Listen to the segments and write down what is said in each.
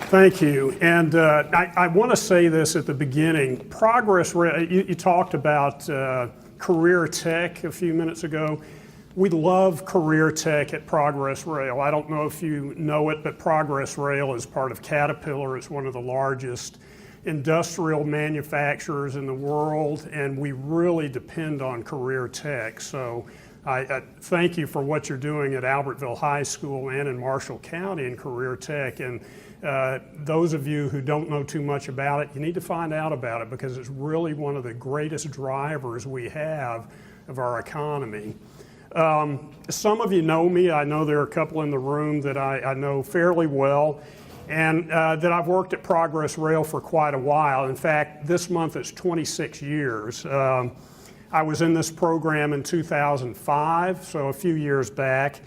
Thank you. And I want to say this at the beginning. Progress Rail, you talked about career tech a few minutes ago. We love career tech at Progress Rail. I don't know if you know it, but Progress Rail is part of Caterpillar. It's one of the largest industrial manufacturers in the world, and we really depend on career tech. So I thank you for what you're doing at Albertville High School and in Marshall County in career tech. And those of you who don't know too much about it, you need to find out about it because it's really one of the greatest drivers we have of our economy. Some of you know me. I know there are a couple in the room that I know fairly well, and that I've worked at Progress Rail for quite a while. In fact, this month it's 26 years. I was in this program in 2005, so a few years back.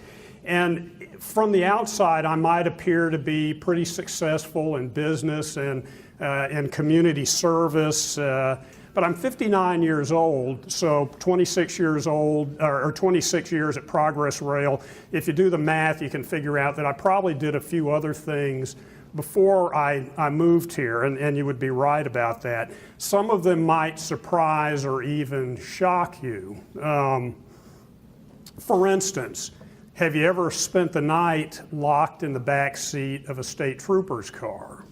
And from the outside, I might appear to be pretty successful in business and community service, but I'm 59 years old, so 26 years old, or 26 years at Progress Rail. If you do the math, you can figure out that I probably did a few other things before I moved here, and you would be right about that. Some of them might surprise or even shock you. For instance, have you ever spent the night locked in the back seat of a state trooper's car?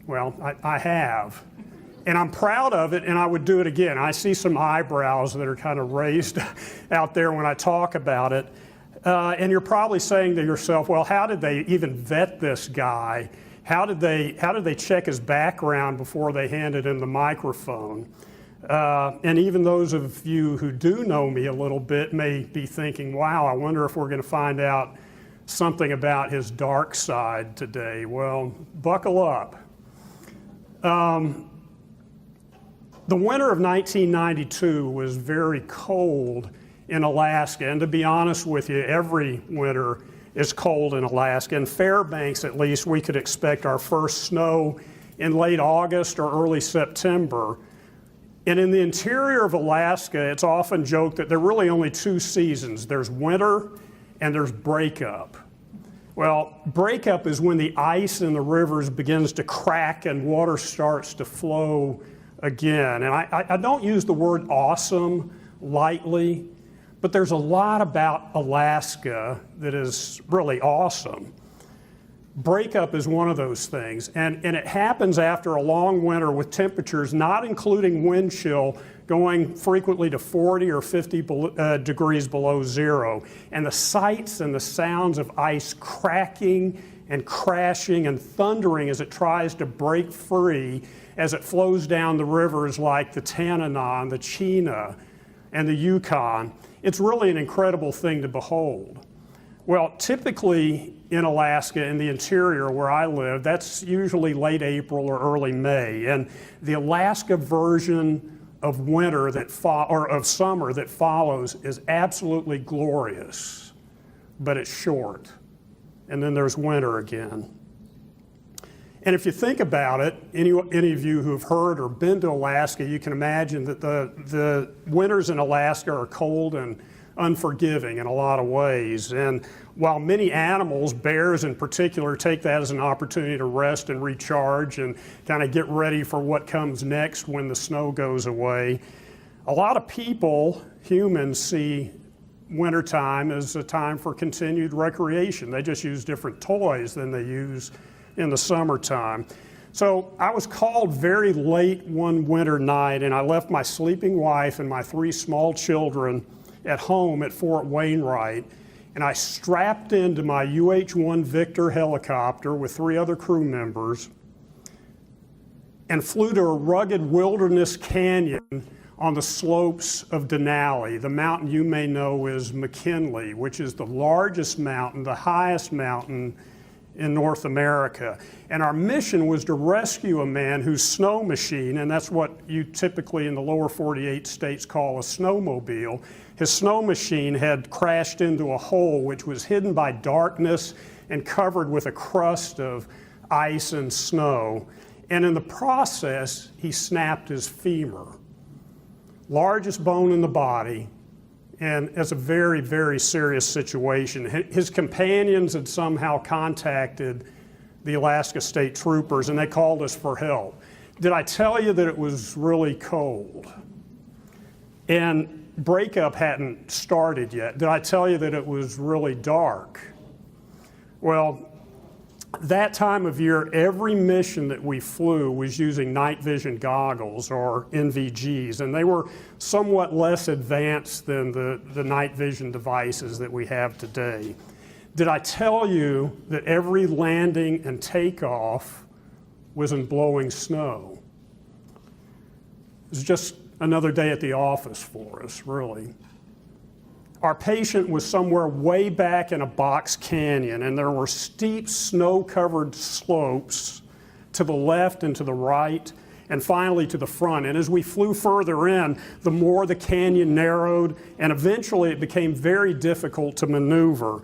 Well, I have. And I'm proud of it, and I would do it again. I see some eyebrows that are kind of raised out there when I talk about it. And you're probably saying to yourself, well, how did they even vet this guy? How did they check his background before they handed him the microphone? And even those of you who do know me a little bit may be thinking, wow, I wonder if we're going to find out something about his dark side today. Well, buckle up. The winter of 1992 was very cold in Alaska, and to be honest with you, every winter is cold in Alaska. In Fairbanks, at least, we could expect our first snow in late August or early September. And in the interior of Alaska, it's often joked that there are really only two seasons. There's winter and there's breakup. Well, breakup is when the ice in the rivers begins to crack and water starts to flow again. And I don't use the word awesome lightly, but there's a lot about Alaska that is really awesome. Breakup is one of those things, and it happens after a long winter with temperatures, not including wind chill, going frequently to 40 or 50 degrees below zero. And the sights and the sounds of ice cracking and crashing and thundering as it tries to break free as it flows down the rivers like the Tanana, the Chena, and the Yukon. It's really an incredible thing to behold. Well, typically in Alaska, in the interior where I live, that's usually late April or early May. And the Alaska version of winter or of summer that follows is absolutely glorious, but it's short. And then there's winter again. And if you think about it, any of you who have heard or been to Alaska, you can imagine that the winters in Alaska are cold and unforgiving in a lot of ways. And while many animals, bears in particular, take that as an opportunity to rest and recharge and kind of get ready for what comes next when the snow goes away, a lot of people, humans, see wintertime as a time for continued recreation. They just use different toys than they use in the summertime. So I was called very late one winter night, and I left my sleeping wife and my 3 small children at home at Fort Wainwright, and I strapped into my UH-1 Victor helicopter with 3 other crew members and flew to a rugged wilderness canyon on the slopes of Denali. The mountain you may know is McKinley, which is the largest mountain, the highest mountain in North America. And our mission was to rescue a man whose snow machine, and that's what you typically in the lower 48 states call a snowmobile, his snow machine had crashed into a hole which was hidden by darkness and covered with a crust of ice and snow. And in the process, he snapped his femur, largest bone in the body, and it's a very, very serious situation. His companions had somehow contacted the Alaska State Troopers, and they called us for help. Did I tell you that it was really cold? And breakup hadn't started yet. Did I tell you that it was really dark? Well, that time of year, every mission that we flew was using night vision goggles, or NVGs, and they were somewhat less advanced than the night vision devices that we have today. Did I tell you that every landing and takeoff was in blowing snow? It was just another day at the office for us, really. Our patient was somewhere way back in a box canyon, and there were steep snow-covered slopes to the left and to the right, and finally to the front. And as we flew further in, the more the canyon narrowed, and eventually it became very difficult to maneuver.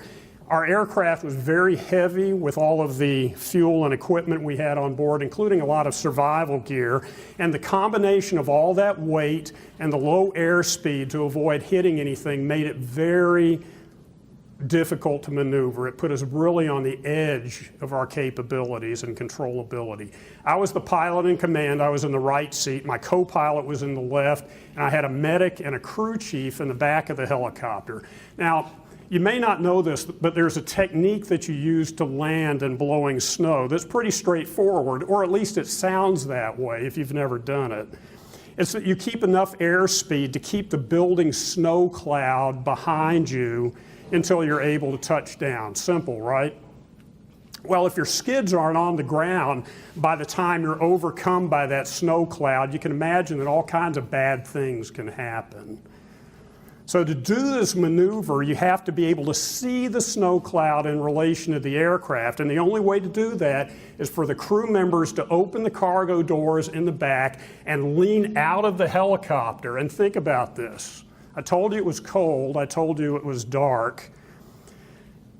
Our aircraft was very heavy with all of the fuel and equipment we had on board, including a lot of survival gear. And the combination of all that weight and the low airspeed to avoid hitting anything made it very difficult to maneuver. It put us really on the edge of our capabilities and controllability. I was the pilot in command. I was in the right seat. My co-pilot was in the left, and I had a medic and a crew chief in the back of the helicopter. Now, you may not know this, but there's a technique that you use to land in blowing snow that's pretty straightforward, or at least it sounds that way if you've never done it. It's that you keep enough airspeed to keep the building snow cloud behind you until you're able to touch down. Simple, right? Well, if your skids aren't on the ground by the time you're overcome by that snow cloud, you can imagine that all kinds of bad things can happen. So to do this maneuver, you have to be able to see the snow cloud in relation to the aircraft. And the only way to do that is for the crew members to open the cargo doors in the back and lean out of the helicopter. And think about this. I told you it was cold. I told you it was dark.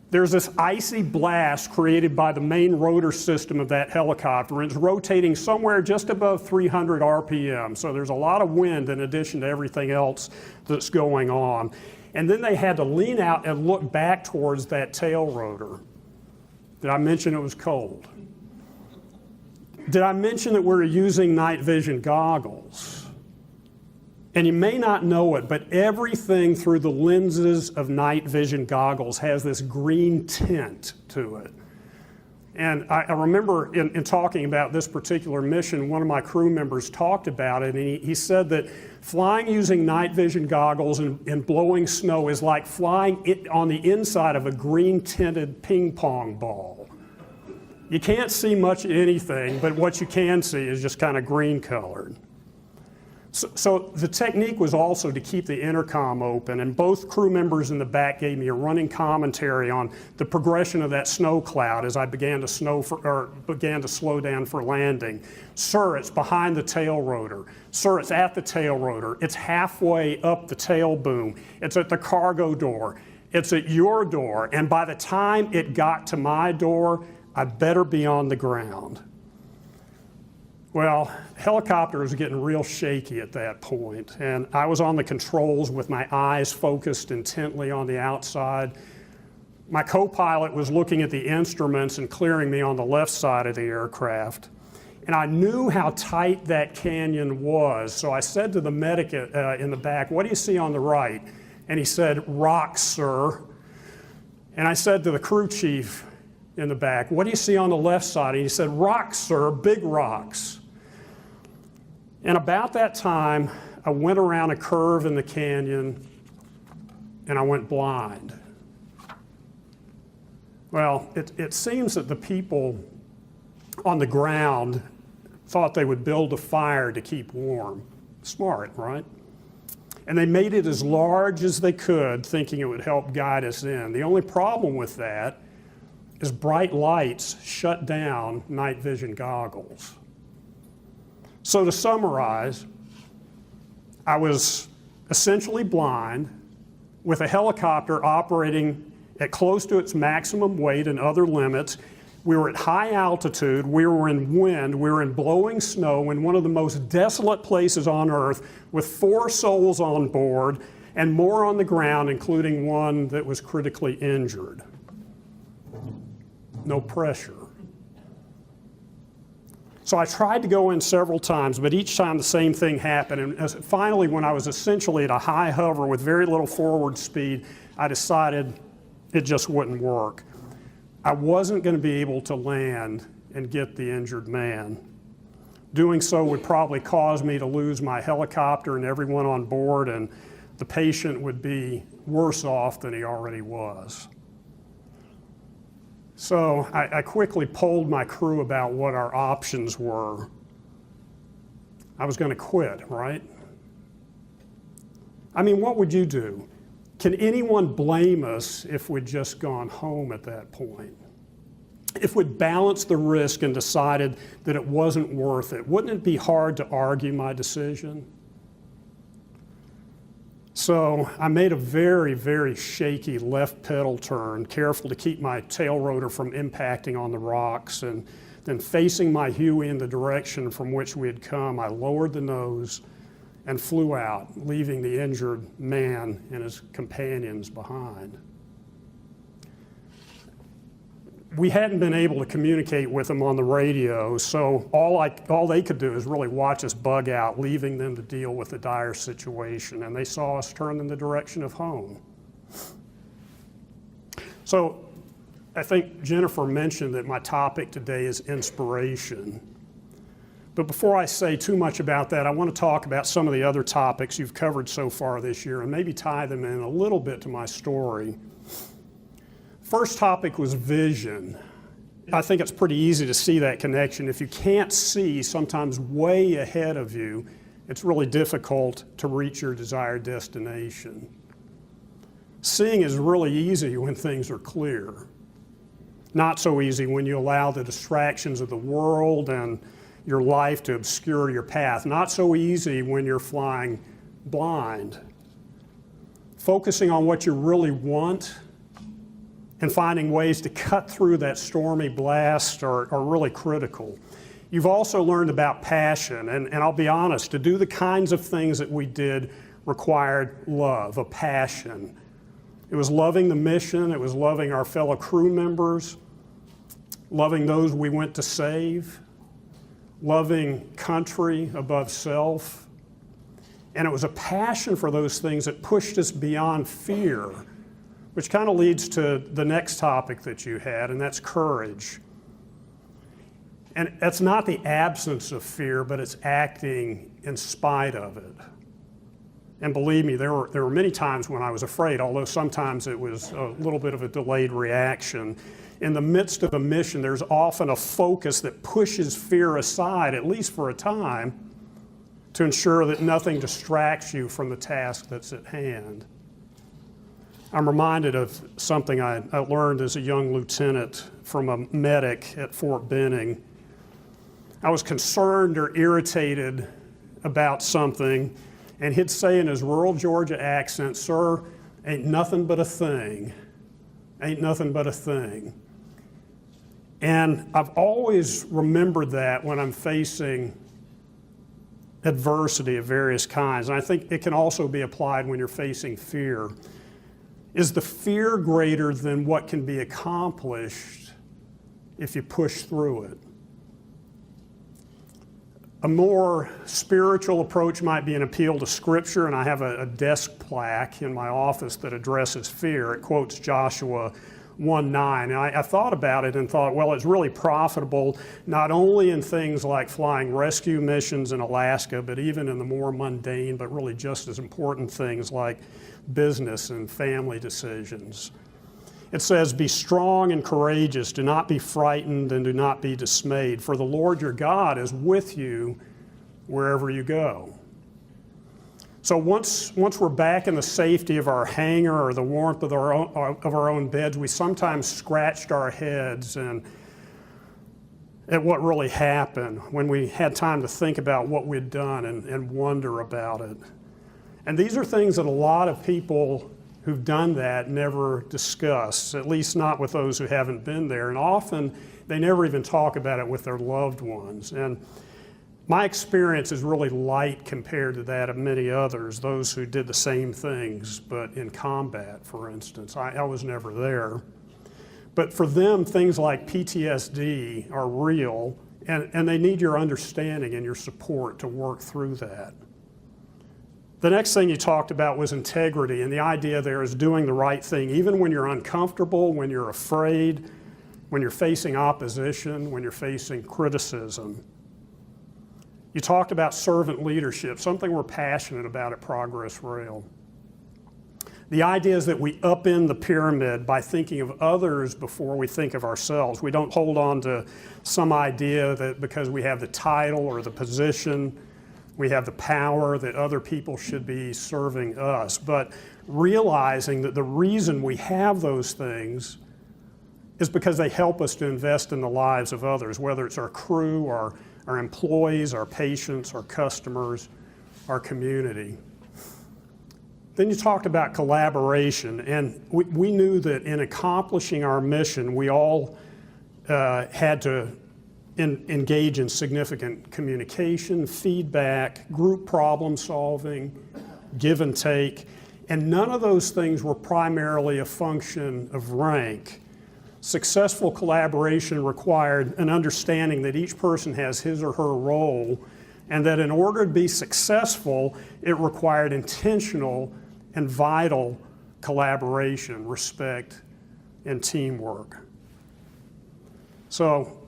There's this icy blast created by the main rotor system of that helicopter, and it's rotating somewhere just above 300 RPM. So there's a lot of wind in addition to everything else that's going on. And then they had to lean out and look back towards that tail rotor. Did I mention it was cold? Did I mention that we're using night vision goggles? And you may not know it, but everything through the lenses of night vision goggles has this green tint to it. And I remember in talking about this particular mission, one of my crew members talked about it, and he said that flying using night vision goggles and blowing snow is like flying on the inside of a green tinted ping pong ball. You can't see much of anything, but what you can see is just kind of green colored. So the technique was also to keep the intercom open, and both crew members in the back gave me a running commentary on the progression of that snow cloud as I began to slow down for landing. Sir, it's behind the tail rotor. Sir, it's at the tail rotor. It's halfway up the tail boom. It's at the cargo door. It's at your door. And by the time it got to my door, I better be on the ground. Well, helicopter was getting real shaky at that point, and I was on the controls with my eyes focused intently on the outside. My co-pilot was looking at the instruments and clearing me on the left side of the aircraft. And I knew how tight that canyon was, so I said to the medic in the back, "What do you see on the right?" And he said, "Rocks, sir." And I said to the crew chief in the back, "What do you see on the left side?" And he said, "Rocks, sir, big rocks." And about that time, I went around a curve in the canyon and I went blind. Well, it seems that the people on the ground thought they would build a fire to keep warm. Smart, right? And they made it as large as they could, thinking it would help guide us in. The only problem with that is bright lights shut down night vision goggles. So to summarize, I was essentially blind with a helicopter operating at close to its maximum weight and other limits. We were at high altitude, we were in wind, we were in blowing snow in one of the most desolate places on Earth with 4 souls on board and more on the ground, including one that was critically injured. No pressure. So I tried to go in several times, but each time the same thing happened. And finally, when I was essentially at a high hover with very little forward speed, I decided it just wouldn't work. I wasn't going to be able to land and get the injured man. Doing so would probably cause me to lose my helicopter and everyone on board, and the patient would be worse off than he already was. So I quickly polled my crew about what our options were. I was going to quit, right? I mean, what would you do? Can anyone blame us if we'd just gone home at that point? If we'd balanced the risk and decided that it wasn't worth it, wouldn't it be hard to argue my decision? So I made a very, very shaky left pedal turn, careful to keep my tail rotor from impacting on the rocks, and then facing my Huey in the direction from which we had come, I lowered the nose and flew out, leaving the injured man and his companions behind. We hadn't been able to communicate with them on the radio, so all they could do is really watch us bug out, leaving them to deal with the dire situation, and they saw us turn in the direction of home. So I think Jennifer mentioned that my topic today is inspiration. But before I say too much about that, I want to talk about some of the other topics you've covered so far this year and maybe tie them in a little bit to my story. First topic was vision. I think it's pretty easy to see that connection. If you can't see sometimes way ahead of you, it's really difficult to reach your desired destination. Seeing is really easy when things are clear. Not so easy when you allow the distractions of the world and your life to obscure your path. Not so easy when you're flying blind. Focusing on what you really want and finding ways to cut through that stormy blast are really critical. You've also learned about passion, and I'll be honest, to do the kinds of things that we did required love, a passion. It was loving the mission, it was loving our fellow crew members, loving those we went to save, loving country above self, and it was a passion for those things that pushed us beyond fear, which kind of leads to the next topic that you had, and that's courage. And that's not the absence of fear, but it's acting in spite of it. And believe me, there were many times when I was afraid, although sometimes it was a little bit of a delayed reaction. In the midst of a mission, there's often a focus that pushes fear aside, at least for a time, to ensure that nothing distracts you from the task that's at hand. I'm reminded of something I learned as a young lieutenant from a medic at Fort Benning. I was concerned or irritated about something, and he'd say in his rural Georgia accent, "Sir, ain't nothing but a thing. Ain't nothing but a thing." And I've always remembered that when I'm facing adversity of various kinds. And I think it can also be applied when you're facing fear. Is the fear greater than what can be accomplished if you push through it? A more spiritual approach might be an appeal to Scripture, and I have a desk plaque in my office that addresses fear. It quotes Joshua 1:9, and I thought about it and thought, well, it's really profitable not only in things like flying rescue missions in Alaska, but even in the more mundane but really just as important things like business and family decisions. It says, "Be strong and courageous, do not be frightened and do not be dismayed, for the Lord your God is with you wherever you go." So once we're back in the safety of our hangar or the warmth of our own beds, we sometimes scratched our heads at what really happened when we had time to think about what we'd done and wonder about it. And these are things that a lot of people who've done that never discuss, at least not with those who haven't been there. And often they never even talk about it with their loved ones. And my experience is really light compared to that of many others, those who did the same things, but in combat, for instance. I was never there. But for them, things like PTSD are real And they need your understanding and your support to work through that. The next thing you talked about was integrity, and the idea there is doing the right thing, even when you're uncomfortable, when you're afraid, when you're facing opposition, when you're facing criticism. You talked about servant leadership, something we're passionate about at Progress Rail. The idea is that we upend the pyramid by thinking of others before we think of ourselves. We don't hold on to some idea that because we have the title or the position, we have the power, that other people should be serving us. But realizing that the reason we have those things is because they help us to invest in the lives of others, whether it's our crew, our employees, our patients, our customers, our community. Then you talked about collaboration, and we knew that in accomplishing our mission, we all had to engage in significant communication, feedback, group problem solving, give and take, and none of those things were primarily a function of rank. Successful collaboration required an understanding that each person has his or her role, and that in order to be successful, it required intentional and vital collaboration, respect, and teamwork. So,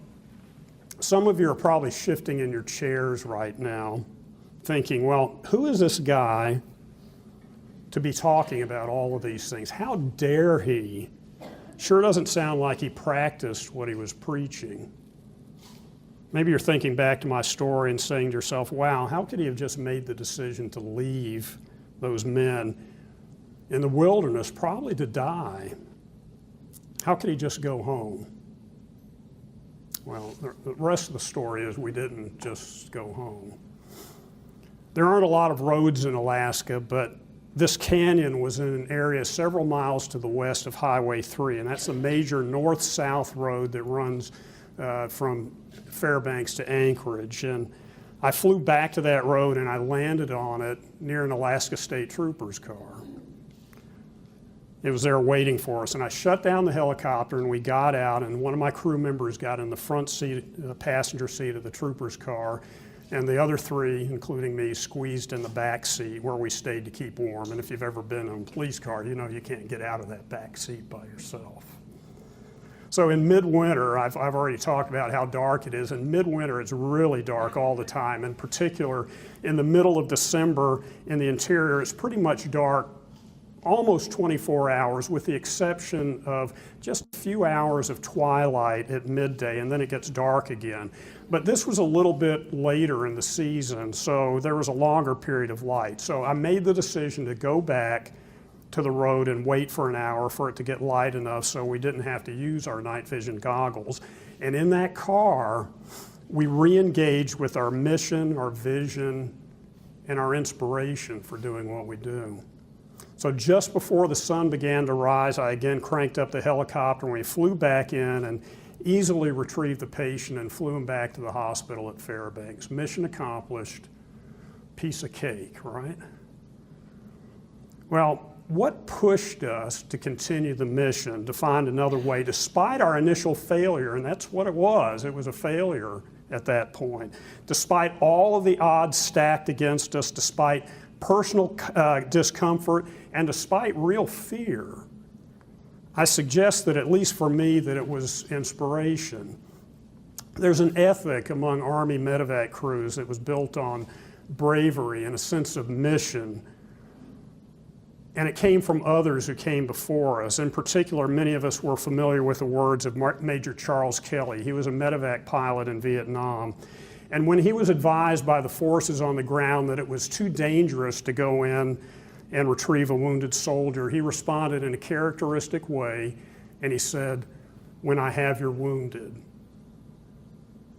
some of you are probably shifting in your chairs right now, thinking, well, who is this guy to be talking about all of these things? How dare he? Sure doesn't sound like he practiced what he was preaching. Maybe you're thinking back to my story and saying to yourself, wow, how could he have just made the decision to leave those men in the wilderness, probably to die? How could he just go home? Well, the rest of the story is we didn't just go home. There aren't a lot of roads in Alaska, but this canyon was in an area several miles to the west of Highway 3, and that's a major north-south road that runs from Fairbanks to Anchorage. And I flew back to that road and I landed on it near an Alaska State Troopers car. It was there waiting for us, and I shut down the helicopter and we got out, and one of my crew members got in the front seat, passenger seat of the trooper's car, and the other three, including me, squeezed in the back seat where we stayed to keep warm. And if you've ever been in a police car, you know you can't get out of that back seat by yourself. So in midwinter, I've already talked about how dark it is. In midwinter, it's really dark all the time. In particular, in the middle of December, in the interior, it's pretty much dark almost 24 hours, with the exception of just a few hours of twilight at midday, and then it gets dark again. But this was a little bit later in the season, so there was a longer period of light. So I made the decision to go back to the road and wait for an hour for it to get light enough so we didn't have to use our night vision goggles. And in that car, we re-engaged with our mission, our vision, and our inspiration for doing what we do. So just before the sun began to rise, I again cranked up the helicopter and we flew back in and easily retrieved the patient and flew him back to the hospital at Fairbanks. Mission accomplished, piece of cake, right? Well, what pushed us to continue the mission, to find another way, despite our initial failure, and that's what it was a failure at that point, despite all of the odds stacked against us, despite personal discomfort, and despite real fear. I suggest that, at least for me, that it was inspiration. There's an ethic among Army medevac crews that was built on bravery and a sense of mission, and it came from others who came before us. In particular, many of us were familiar with the words of Major Charles Kelly. He was a medevac pilot in Vietnam. And when he was advised by the forces on the ground that it was too dangerous to go in and retrieve a wounded soldier, he responded in a characteristic way, and he said, "When I have your wounded."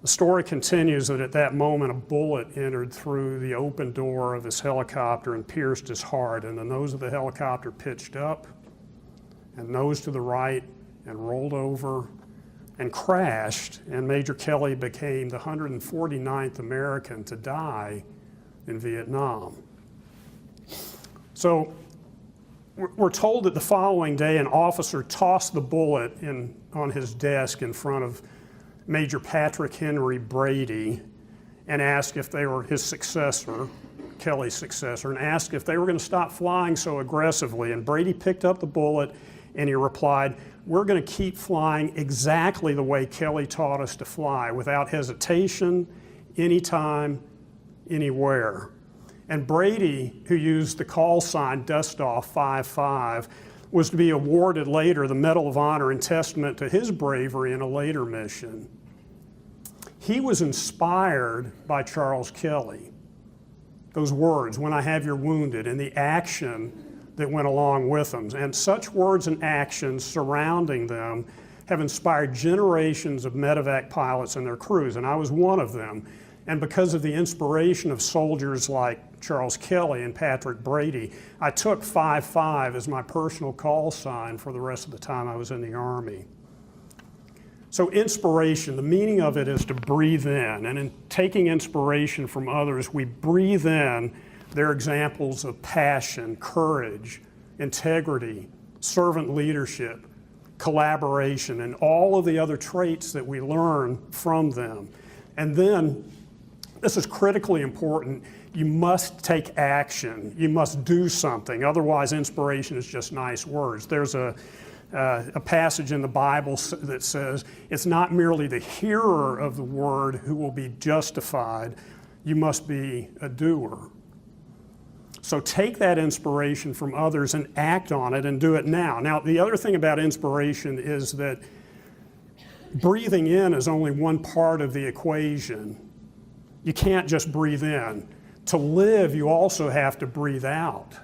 The story continues that at that moment, a bullet entered through the open door of his helicopter and pierced his heart, and the nose of the helicopter pitched up and nose to the right and rolled over and crashed, and Major Kelly became the 149th American to die in Vietnam. So we're told that the following day an officer tossed the bullet on his desk in front of Major Patrick Henry Brady and asked if they were his successor, Kelly's successor, and asked if they were going to stop flying so aggressively. And Brady picked up the bullet and he replied, "We're going to keep flying exactly the way Kelly taught us to fly, without hesitation, anytime, anywhere." And Brady, who used the call sign Dustoff 55, was to be awarded later the Medal of Honor in testament to his bravery in a later mission. He was inspired by Charles Kelly. Those words, "When I have your wounded," and the action that went along with them. And such words and actions surrounding them have inspired generations of medevac pilots and their crews, and I was one of them. And because of the inspiration of soldiers like Charles Kelly and Patrick Brady, I took 55 as my personal call sign for the rest of the time I was in the Army. So inspiration, the meaning of it is to breathe in. And in taking inspiration from others, we breathe in their examples of passion, courage, integrity, servant leadership, collaboration, and all of the other traits that we learn from them. And then, this is critically important, you must take action. You must do something. Otherwise, inspiration is just nice words. There's a passage in the Bible that says, it's not merely the hearer of the word who will be justified, you must be a doer. So take that inspiration from others and act on it and do it now. Now, the other thing about inspiration is that breathing in is only one part of the equation. You can't just breathe in. To live, you also have to breathe out.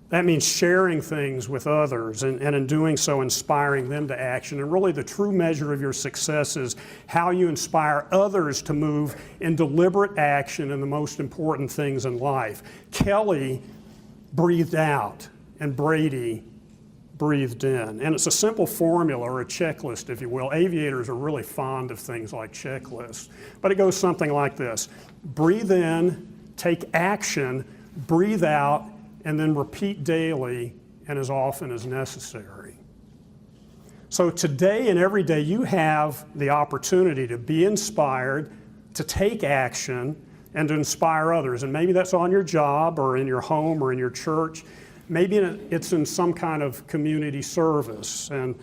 That means sharing things with others and in doing so, inspiring them to action. And really the true measure of your success is how you inspire others to move in deliberate action in the most important things in life. Kelly breathed out and Brady breathed in. And it's a simple formula, or a checklist, if you will. Aviators are really fond of things like checklists. But it goes something like this: breathe in, take action, breathe out, and then repeat daily and as often as necessary. So today and every day you have the opportunity to be inspired, to take action, and to inspire others. And maybe that's on your job or in your home or in your church. Maybe it's in some kind of community service. And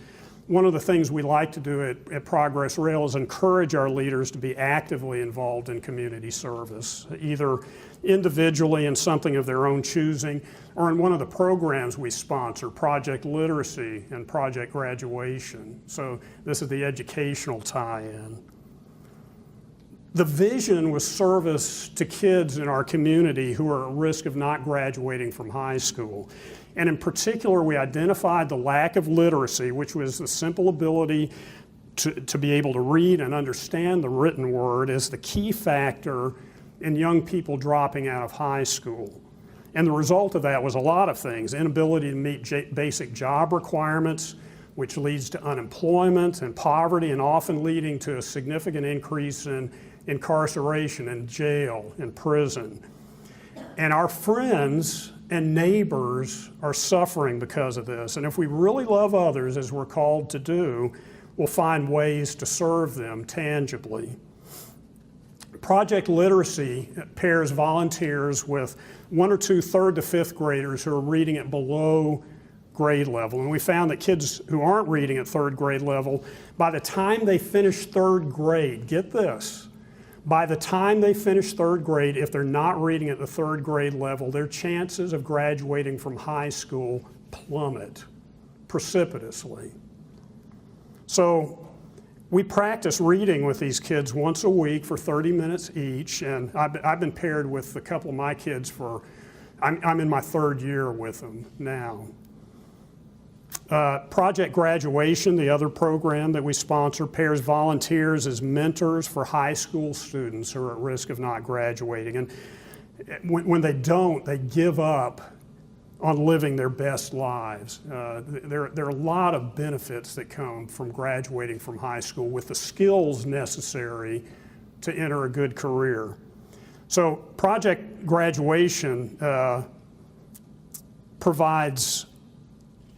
one of the things we like to do at Progress Rail is encourage our leaders to be actively involved in community service, either individually in something of their own choosing, or in one of the programs we sponsor, Project Literacy and Project Graduation. So this is the educational tie-in. The vision was service to kids in our community who are at risk of not graduating from high school. And in particular, we identified the lack of literacy, which was the simple ability to be able to read and understand the written word, as the key factor in young people dropping out of high school. And the result of that was a lot of things: inability to meet basic job requirements, which leads to unemployment and poverty, and often leading to a significant increase in incarceration and jail and prison. And our friends and neighbors are suffering because of this. And if we really love others, as we're called to do, we'll find ways to serve them tangibly. Project Literacy pairs volunteers with 1 or 2 third to fifth graders who are reading at below grade level. And we found that kids who aren't reading at third grade level, by the time they finish third grade, get this, by the time they finish third grade, if they're not reading at the third grade level, their chances of graduating from high school plummet precipitously. So we practice reading with these kids once a week for 30 minutes each, and I've been paired with a couple of my kids I'm in my 3rd year with them now. Project Graduation, the other program that we sponsor, pairs volunteers as mentors for high school students who are at risk of not graduating. And when they don't, they give up on living their best lives. There are a lot of benefits that come from graduating from high school with the skills necessary to enter a good career. So Project Graduation provides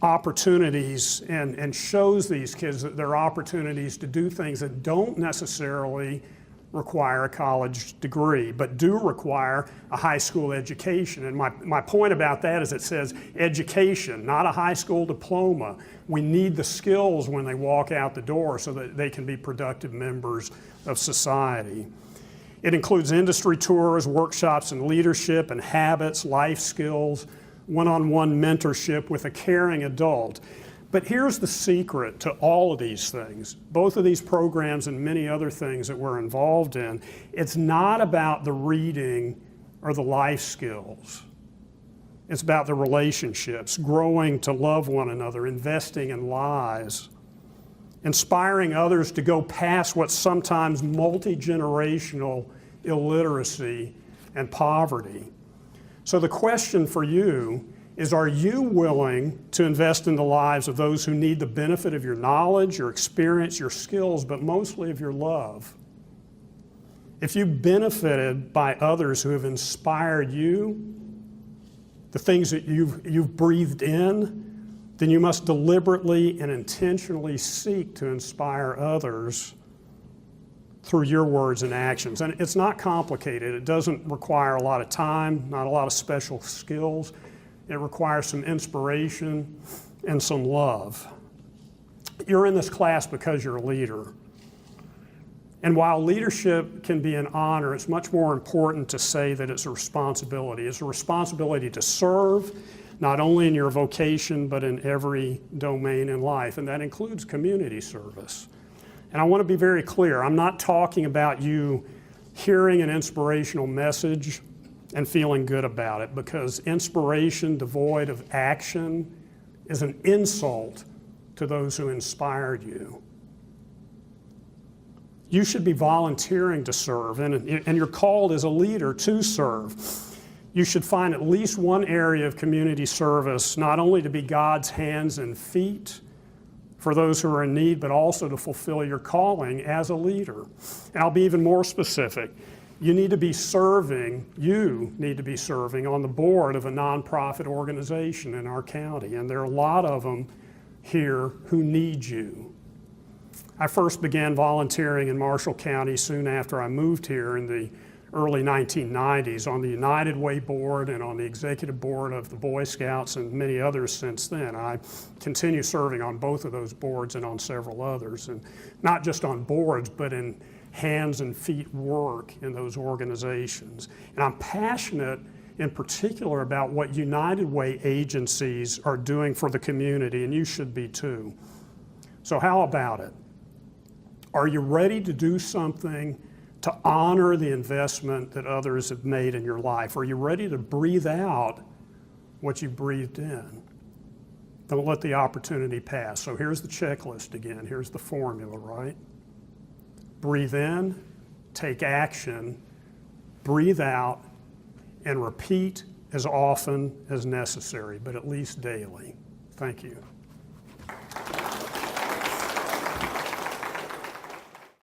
opportunities and shows these kids that there are opportunities to do things that don't necessarily require a college degree, but do require a high school education. And my point about that is it says education, not a high school diploma. We need the skills when they walk out the door so that they can be productive members of society. It includes industry tours, workshops in leadership and habits, life skills, one-on-one mentorship with a caring adult. But here's the secret to all of these things, both of these programs and many other things that we're involved in. It's not about the reading or the life skills. It's about the relationships, growing to love one another, investing in lives, inspiring others to go past what's sometimes multi-generational illiteracy and poverty. So the question for you is, are you willing to invest in the lives of those who need the benefit of your knowledge, your experience, your skills, but mostly of your love? If you've benefited by others who have inspired you, the things that you've breathed in, then you must deliberately and intentionally seek to inspire others through your words and actions. And it's not complicated. It doesn't require a lot of time, not a lot of special skills. It requires some inspiration and some love. You're in this class because you're a leader. And while leadership can be an honor, it's much more important to say that it's a responsibility. It's a responsibility to serve, not only in your vocation, but in every domain in life, and that includes community service. And I want to be very clear, I'm not talking about you hearing an inspirational message and feeling good about it, because inspiration devoid of action is an insult to those who inspired you. You should be volunteering to serve, and you're called as a leader to serve. You should find at least one area of community service, not only to be God's hands and feet for those who are in need, but also to fulfill your calling as a leader. And I'll be even more specific. You need to be serving on the board of a nonprofit organization in our county, and there are a lot of them here who need you. I first began volunteering in Marshall County soon after I moved here in the early 1990s on the United Way board and on the executive board of the Boy Scouts and many others since then. I continue serving on both of those boards and on several others, and not just on boards, but in hands and feet work in those organizations. And I'm passionate in particular about what United Way agencies are doing for the community, and you should be too. So how about it? Are you ready to do something to honor the investment that others have made in your life? Are you ready to breathe out what you breathed in? Don't let the opportunity pass. So here's the checklist again. Here's the formula, right? Breathe in, take action, breathe out, and repeat as often as necessary, but at least daily. Thank you.